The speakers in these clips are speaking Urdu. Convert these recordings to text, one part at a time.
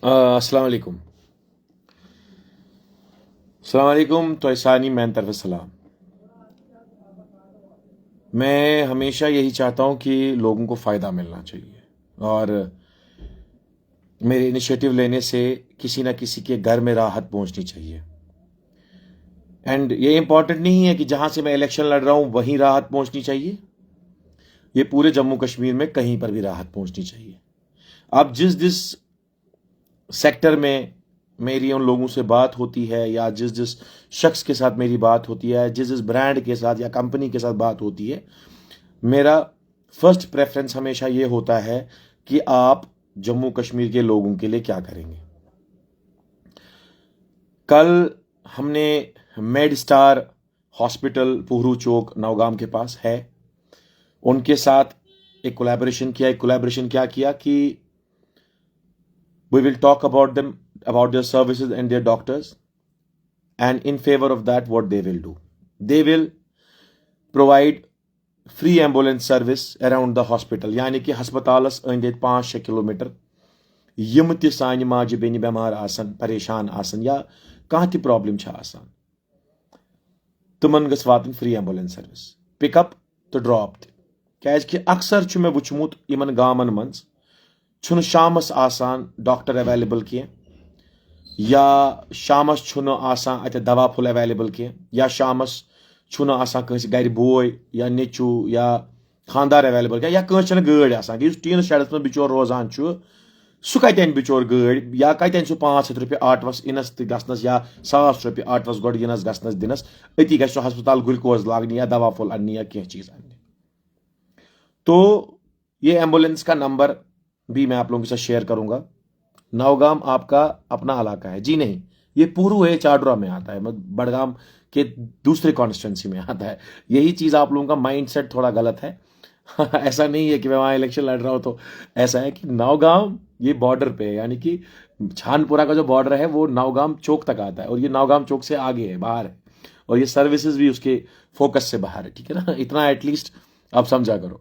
السلام علیکم. السلام علیکم. تو سانی میں طرف سلام. میں ہمیشہ یہی چاہتا ہوں کہ لوگوں کو فائدہ ملنا چاہیے اور میرے انیشیٹو لینے سے کسی نہ کسی کے گھر میں راحت پہنچنی چاہیے. اینڈ یہ امپورٹنٹ نہیں ہے کہ جہاں سے میں الیکشن لڑ رہا ہوں وہیں راحت پہنچنی چاہیے. یہ پورے جموں کشمیر میں کہیں پر بھی راحت پہنچنی چاہیے. اب جس سیکٹر میں میری ان لوگوں سے بات ہوتی ہے یا جس شخص کے ساتھ میری بات ہوتی ہے، جس برانڈ کے ساتھ یا کمپنی کے ساتھ بات ہوتی ہے، میرا فرسٹ پریفرنس ہمیشہ یہ ہوتا ہے کہ آپ جموں کشمیر کے لوگوں کے لیے کیا کریں گے. کل ہم نے میڈ اسٹار ہاسپٹل پہرو چوک نوگام کے پاس ہے، ان کے ساتھ ایک کولیبریشن کیا کہ we will talk about them, about their services and their doctors, and in favor of that what they will do, they will provide free ambulance service around the hospital. یعنی کہ ہسپتالس أنٛدۍ 5-6 کلومیٹر یم تہِ سانہِ ماجہِ بیٚنہِ بیمار آسن، پریشان آسن یا کانٛہہ تہِ پرابلم چھِ آسان، تِمن گٔژھ واتٕنۍ فری ایمبولینس سروس، پک اپ تہٕ ڈراپ تہِ. کیازِ کہ اکثر چھُ مےٚ وٕچھمُت یمن گامن منٛز چھُنہٕ شامس آسان ڈاکٹر اویلیبل کینٛہہ، یا شامس چھُنہٕ آسان اتہِ دوا پھوٚل اویلیبل کینٛہہ، یا شامس چھُنہٕ آسان کٲنٛسہِ گرِ بوے یا نیٚچوٗ یا خاندار اویلیبل کینٛہہ، یا کٲنٛسہِ چھنہٕ گٲڑۍ آسان. یُس ٹیٖنہٕ شیڈس منٛز بِچور روزان چھُ سُہ کتہِ انہِ بِچور گٲڑۍ، یا کتہِ انہِ سُہ 500 رۄپیہِ آٹوس اِنس تہٕ گژھنس یا 1000 رۄپیہِ آٹوس گۄڈٕ یِنس گژھنس دِنس، أتی گژھِ سُہ ہسپتال گلوکوز لاگنہِ یا دوا پھوٚل اننہِ یا کینٛہہ چیٖز اننہِ. تو یہ ایمبولینس کا نمبر بھی میں آپ لوگوں کے ساتھ شیئر کروں گا. نوگام آپ کا اپنا علاقہ ہے، جی نہیں، یہ پورو ہے، چاڈورا میں آتا ہے، بڑگام کے دوسرے کانسٹیٹوینسی میں آتا ہے. یہی چیز آپ لوگوں کا مائنڈ سیٹ تھوڑا غلط ہے. ایسا نہیں ہے کہ میں وہاں الیکشن لڑ رہا ہوں، تو ایسا ہے کہ نوگام یہ بارڈر پہ ہے، یعنی کہ چھان پورہ کا جو بارڈر ہے وہ نوگام چوک تک آتا ہے، اور یہ نوگام چوک سے آگے ہے، باہر ہے، اور یہ سروسز بھی اس کے فوکس سے باہر ہے. ٹھیک ہے نا، اتنا ایٹ لیسٹ آپ سمجھا کرو.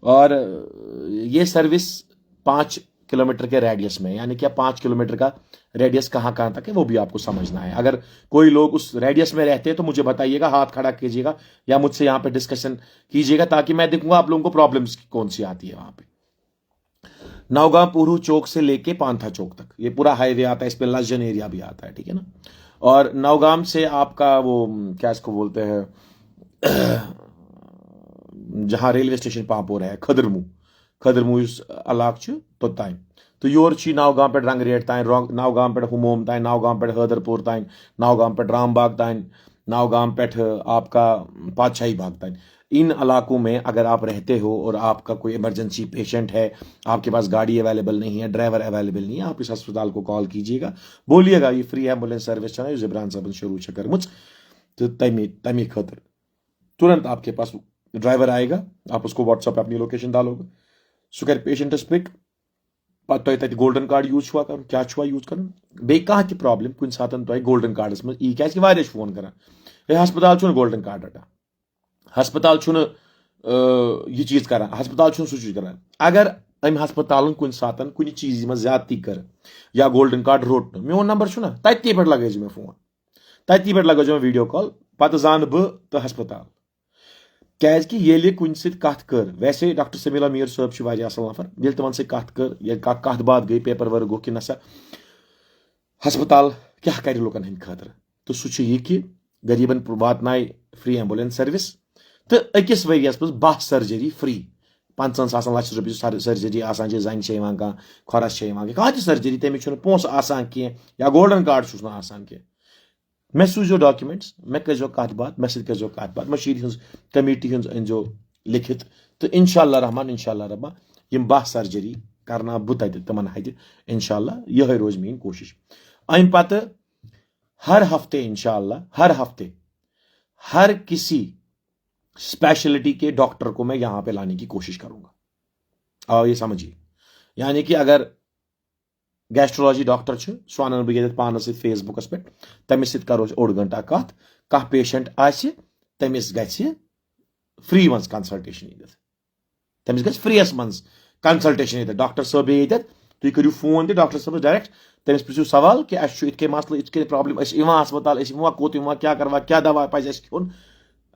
اور یہ سروس 5 کلومیٹر کے ریڈیس میں، یعنی کہ 5 کلومیٹر کا ریڈیس کہاں تک ہے وہ بھی آپ کو سمجھنا ہے. اگر کوئی لوگ اس ریڈیس میں رہتے ہیں تو مجھے بتائیے گا، ہاتھ کھڑا کیجیے گا یا مجھ سے یہاں پہ ڈسکشن کیجیے گا، تاکہ میں دیکھوں گا آپ لوگوں کو پرابلمس کون سی آتی ہے وہاں پہ. نوگام پورو چوک سے لے کے پانتھا چوک تک یہ پورا ہائی وے آتا ہے، اس پہ لسجن ایریا بھی آتا ہے. ٹھیک ہے نا. اور نوگام سے آپ کا وہ کیا اس کو بولتے ہیں، جہاں ریلوے اسٹیشن پاپور ہے، کھدرمو اس علاقہ توتان تو یور نوگام پہ رنگ ریٹ تان، نوگام پہ ہموم تان، نوگام پہ حیدر پور تان، نوگام پہ رام باغ تان، نوگام پہ آپ کا پادشاہی باغ تان. ان علاقوں میں اگر آپ رہتے ہو اور آپ کا کوئی ایمرجنسی پیشنٹ ہے، آپ کے پاس گاڑی اویلیبل نہیں ہے، ڈرائیور اویلیبل نہیں ہے، آپ اس ہسپتال کو کال کیجیے گا، بولیے گا یہ فری ایمبولینس سروس ہے زبران صاحب شروع کرمچ، تو تمی خاطر ترنت آپ کے پاس ڈرائیور آئے گا. آپ اس کو واٹس ایپ پہ اپنی لوکیشن ڈالو گے، سہ کر پیشنٹس پک، پتہ تۄہہِ تتہِ گولڈن کارڈ یوٗز چھُوا کرُن، کیٛاہ چھُوا یوٗز کرُن، بیٚیہِ کانٛہہ تہِ پرابلم کُنہِ ساتہٕ تۄہہِ گولڈن کارڈس منٛز یی، کیٛازِ کہِ واریاہ چھِ فون کران ہے ہسپتال چھُنہٕ گولڈن کارڈ رٹان، ہسپتال چھُنہٕ یہِ چیٖز کران، ہسپتال چھُنہٕ سُہ چیٖز کران. اگر أمۍ ہسپتالن کُنہِ ساتہٕ کُنہِ چیٖزِ منٛز زیادتی کٔر یا گولڈن کارڈ روٚٹ نہٕ، میون نمبر چھُنہ تٔتی پٮ۪ٹھ لگٲیزِ مےٚ فون، تٔتی پٮ۪ٹھ لگٲیزِ مےٚ ویڈیو کال، پتہٕ زانہٕ بہٕ تہٕ ہسپتال. کیٛازِ کہِ ییٚلہِ کُنہِ سۭتۍ کتھ کٔر، ویسے ڈاکٹر سمیلا میٖر صٲب چھِ واریاہ اصل نفر، ییٚلہِ تِمن سۭتۍ کتھ کٔر یا کتھ باتھ گٔے، پیپر ورک گوٚو کہِ نسا ہسپتال کیٛاہ کرِ لُکن ہٕنٛدِ خٲطرٕ، تہٕ سُہ چھُ یہِ کہِ غریٖبن واتنایہِ فری ایمبولینس سروس، تہٕ أکِس ؤریس منٛز 12 سرجری فری، 50,000 لچھ رۄپیہِ سرجری آسان چھِ، زنہِ چھےٚ یِوان کانٛہہ، کھۄرس چھےٚ یِوان کانٛہہ تہِ سرجری، تٔمِس چھُنہٕ پونٛسہٕ آسان کینٛہہ یا گولڈن کارڈ چھُس نہٕ آسان کینٛہہ. مےٚ سوٗزیو ڈاکیومنٹس، مےٚ کٔرزیو کتھ باتھ، مےٚ سۭتۍ کٔرزیو کتھ باتھ، مٔشیٖد ہٕنٛز کمیٹی ہٕنٛز أنزیو لیکھِتھ، تہٕ انشاء اللہ رحمان یم 12 سرجری کرنا بہٕ تتہِ تِمن اتھِ انشاء اللہ. یہے روز میٲنۍ کوٗشش. امہِ پتہٕ ہر ہفتے انشاء اللہ، ہر ہفتے ہر کسی اسپیشلٹی کے ڈاکٹر کو میں یہاں پہ لانے کی کوشش کروں گا. آو یہ سمجھیے، یعنی کہ اگر گیسٹرولوجی ڈاکٹر سہ ان بہٕ ییٚتٮ۪تھ پانس سۭتۍ فیس بُکس پٮ۪ٹھ، تٔمِس سۭتۍ کرو أسۍ 1 گنٹہٕ کتھ، کانٛہہ پیشنٹ آسہِ تٔمِس گژھِ فری منٛز کنسلٹیشن ییٚتٮ۪تھ، تٔمِس گژھِ فری یس منٛز کنسلٹیشن ییٚتٮ۪تھ، ڈاکٹر صٲب ییٚتٮ۪تھ، تُہۍ کٔرِو فون تہِ ڈاکٹر صٲبس ڈایریکٹ، تٔمِس پرٛژھِو سوال کہ اَسہِ چھُ یِتھ کٔنۍ مسلہٕ یِتھ کٔنۍ پرابلم أسۍ یِوان ہسپتال أسۍ یِوان کوٚت یِوان کیا کروا کیا دوا پزِ اَسہِ کھیوٚن.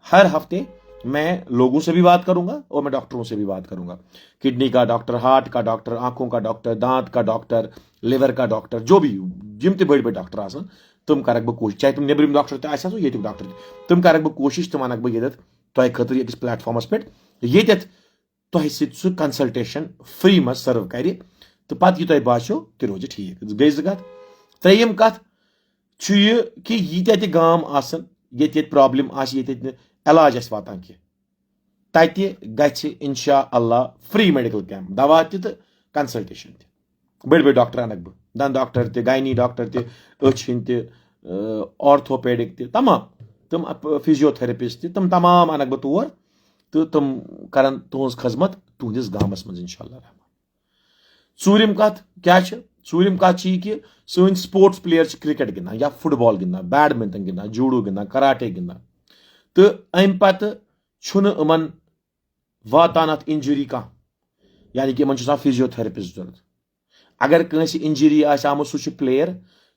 ہر ہفتے میں لوگوں سے بھی بات کروں گا اور میں ڈاکٹروں سے بھی بات کروں گا. کڈنی کا ڈاکٹر, ہارٹ کا ڈاکٹر, آنکھوں کا ڈاکٹر, دانت کا ڈاکٹر, لیور کا ڈاکٹر, جو بھی یِم تہِ بٔڑۍ بٔڑۍ ڈاکٹر آسن تِم کرکھ بہٕ کوٗشِش, چاہے تِم نیبرِم ڈاکٹر تہِ آسن ییٚتیُک ڈاکٹر تہِ, تِم کرکھ بہٕ کوٗشِش تِم انکھ بہٕ ییٚتٮ۪تھ تۄہہِ خٲطرٕ أکِس پلیٹ فارمس پٮ۪ٹھ ییٚتٮ۪تھ تۄہہِ سۭتۍ سُہ کنسلٹیشن فری منٛز سٔرو کرِ تہٕ پتہٕ یہِ تۄہہِ باسیو تہِ روزِ ٹھیٖک. گٔے زٕ کتھ. ترٛیٚیِم کتھ چھُ یہِ کہِ ییٖتیٛاہ تہِ گام آسن ییٚتہِ ییٚتہِ پرابلم آسہِ ییٚتہِ نہٕ علاج آسہِ واتان کینٛہہ تتہِ گژھِ انشاء اللہ فری میڈیکل کیمپ, دوا تہِ تہٕ کنسلٹیشن تہِ. بٔڑۍ بٔڑۍ ڈاکٹر انکھ بہٕ, دند ڈاکٹر تہِ, گاینی ڈاکٹر تہِ, أچھ ہٕنٛدۍ تہِ, آرتھوپیڈک تہِ, تمام تِم فزیوتھراپسٹ تہِ, تِم تمام انکھ بہٕ تور تہٕ تِم کرن تُہنٛز خدمت تُہنٛدِس گامس منٛز انشاء اللہ رحمان. ژوٗرِم کتھ کیٛاہ چھِ؟ ژوٗرِم کتھ چھِ یہِ کہِ سٲنۍ سپورٹس پٕلیر چھِ کرکٹ گِنٛدان یا فٹ بال گِنٛدان, بیڈمنٹن گِنٛدان, جوڈو گِنٛدان, کراٹے گِنٛدان, تہٕ امہِ پتہٕ چھُنہٕ یِمن واتان اتھ انجری کانٛہہ, یعنی کہ یِمن چھُ آسان فزیوتھراپسٹ ضوٚرتھ. اگر کٲنٛسہِ انجری آسہِ آمٕژ سُہ چھُ پٕلیر,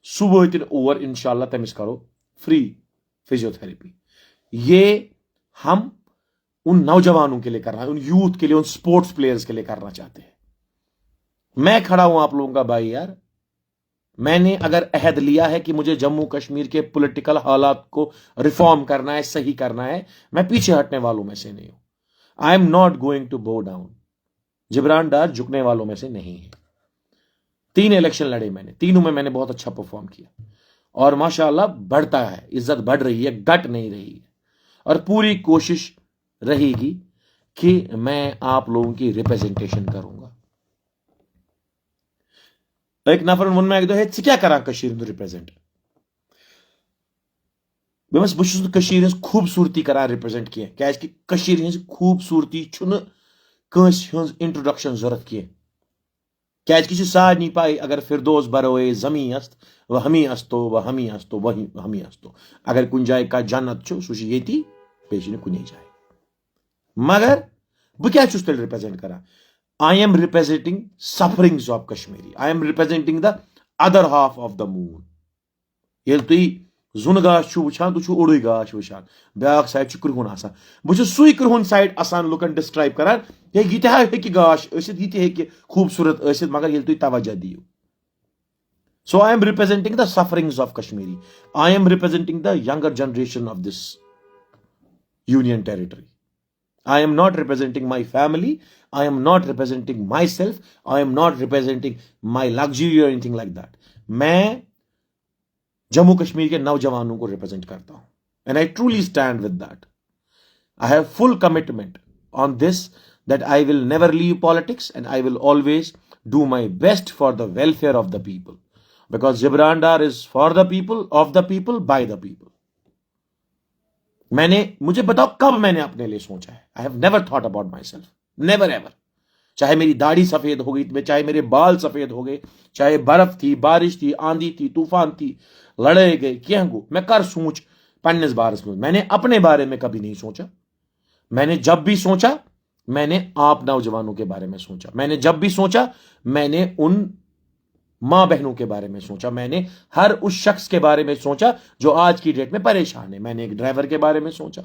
سُہ وٲتِن اور انشاء اللہ تٔمِس کرو فری فزیوتھراپی. یہ ہم ان نوجوانوں کے لیے کرنا, ان یوتھ کے لیے, ان سپورٹس پلیئرز کے لیے کرنا چاہتے ہیں. میں کھڑا ہوں آپ لوگوں کا بھائی یار. میں نے اگر عہد لیا ہے کہ مجھے جموں کشمیر کے پولیٹیکل حالات کو ریفارم کرنا ہے, صحیح کرنا ہے, میں پیچھے ہٹنے والوں میں سے نہیں ہوں. I am not going to bow down. Jibran Dar جھکنے والوں میں سے نہیں ہے. 3 الیکشن لڑے میں نے, تینوں میں نے بہت اچھا پرفارم کیا اور ماشاء اللہ بڑھتا ہے, عزت بڑھ رہی ہے, گٹ نہیں رہی ہے, اور پوری کوشش رہے گی کہ میں آپ لوگوں کی ریپرزنٹیشن کروں گا. ایک نفرن ووٚن مےٚ اکہِ دۄہ ہے ژٕ کیٛاہ کران کٔشیٖرِ ہُنٛد رِپرٛزنٹ؟ بہٕ چھُس نہٕ کٔشیٖرِ ہٕنٛز خوٗبصوٗرتی کران رِپرٛزنٹ کینٛہہ, کیٛازِ کہِ کٔشیٖرِ ہٕنٛز خوٗبصوٗرتی چھُنہٕ کٲنٛسہِ ہٕنٛز انٹروڈکشن ضوٚرتھ کینٛہہ, کیٛازِ کہِ چھُ سارنٕے پاے اگر فردوس بروے زمین است وہ ہمی استو وہ ہمی استو وہ ہمی استو. اگر کُنہِ جایہِ کانٛہہ جنت چھُ سُہ چھُ ییٚتی, بیٚیہِ چھُ نہٕ کُنی جایہِ. مگر بہٕ کیٛاہ چھُس تیٚلہِ رِپرٛزنٹ کران؟ I am representing sufferings of Kashmiri. I am representing the other half of the moon. ییٚلہِ تُہۍ زوٚن گاش چھُو وٕچھان تُہۍ چھُو اوٚڑُے گاش وٕچھان, بیاکھ سایڈ چھُ کرٛہُن آسان. بہٕ چھُس سُے کرٛہُن سایڈ آسان لُکن ڈسکرایب کران ہے یہِ تہِ ہیٚکہِ گاش ٲسِتھ, یہِ تہِ ہیٚکہِ خوٗبصوٗرت ٲسِتھ, مگر ییٚلہِ تُہۍ توجہ دِیِو. So I am representing the sufferings of Kashmiri. I am representing the younger generation of this union territory. I am not representing my family. I am not representing myself. I am not representing my luxury or anything like that. میں جموں کشمیر کے نوجوانوں کو ریپرزینٹ کرتا ہوں. And I truly stand with that. I have full commitment on this that I will never leave politics and I will always do my best for the welfare of the people. Because Gibran Dar is for the people, of the people, by the people. مجھے بتاؤ کب میں نے اپنے لیے سوچا ہے؟ I have never thought about my self, never ever. چاہے میری داڑھی سفید ہو گئی, چاہے میرے بال سفید ہو گئے, چاہے برف تھی, بارش تھی, آندھی تھی, طوفان تھی, لڑائی گئے, کیا گو, میں کر سوچ پننس بارس میں. میں نے اپنے بارے میں کبھی نہیں سوچا. میں نے جب بھی سوچا میں نے آپ نوجوانوں کے بارے میں سوچا. میں نے جب بھی سوچا میں نے ان ماں بہنوں کے بارے میں سوچا. میں نے ہر اس شخص کے بارے میں سوچا جو آج کی ڈیٹ میں پریشان ہے. میں نے ایک ڈرائیور کے بارے میں سوچا,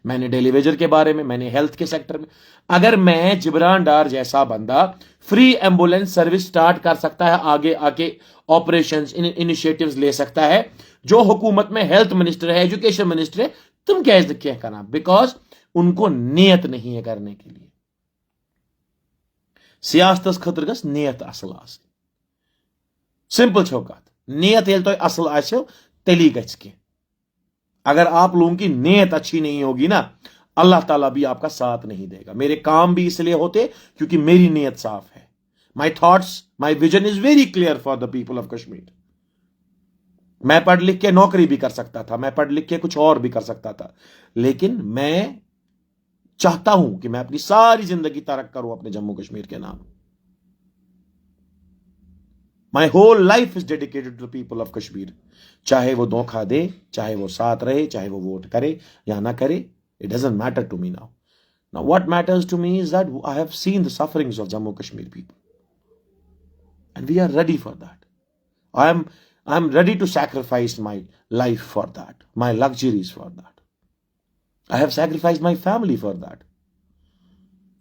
میں نے ڈیلی ویجر کے بارے میں ہیلتھ کے سیکٹر میں. اگر میں جبران ڈار جیسا بندہ فری ایمبولینس سروس سٹارٹ کر سکتا ہے, آگے آ کے آپریشنز انیشیٹوز لے سکتا ہے, جو حکومت میں ہیلتھ منسٹر ہے, ایجوکیشن منسٹر ہے, تم کیازِ نہٕ کینٛہہ کران؟ بیکاز ان کو نیت نہیں ہے کرنے کے لیے. سیاستس خٲطرٕ گژھِ نیت اصل آسٕنۍ. سمپل چھو کتھ, نیت ییٚلہِ تۄہہِ اصل آسیو تیٚلی گژھِ کینٛہہ. اگر آپ لوگوں کی نیت اچھی نہیں ہوگی نا, اللہ تعالیٰ بھی آپ کا ساتھ نہیں دے گا. میرے کام بھی اس لیے ہوتے کیونکہ میری نیت صاف ہے. My thoughts, my vision is very clear for the people of Kashmir. میں پڑھ لکھ کے نوکری بھی کر سکتا تھا, میں پڑھ لکھ کے کچھ اور بھی کر سکتا تھا, لیکن میں چاہتا ہوں کہ میں اپنی ساری زندگی ترک کروں اپنے جموں کشمیر کے نام. My whole life is dedicated to the people of Kashmir. چاہے وہ دھوکہ دے, چاہے وہ ساتھ رہے, چاہے وہ ووٹ کرے یا نہ کرے, it doesn't matter to me now. Now what matters to me is that I have seen the sufferings of Jammu Kashmir people. And we are ready for that. I'm ready to sacrifice my life for that, my luxuries for that. I have sacrificed my family for that.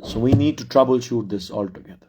So we need to troubleshoot this all together.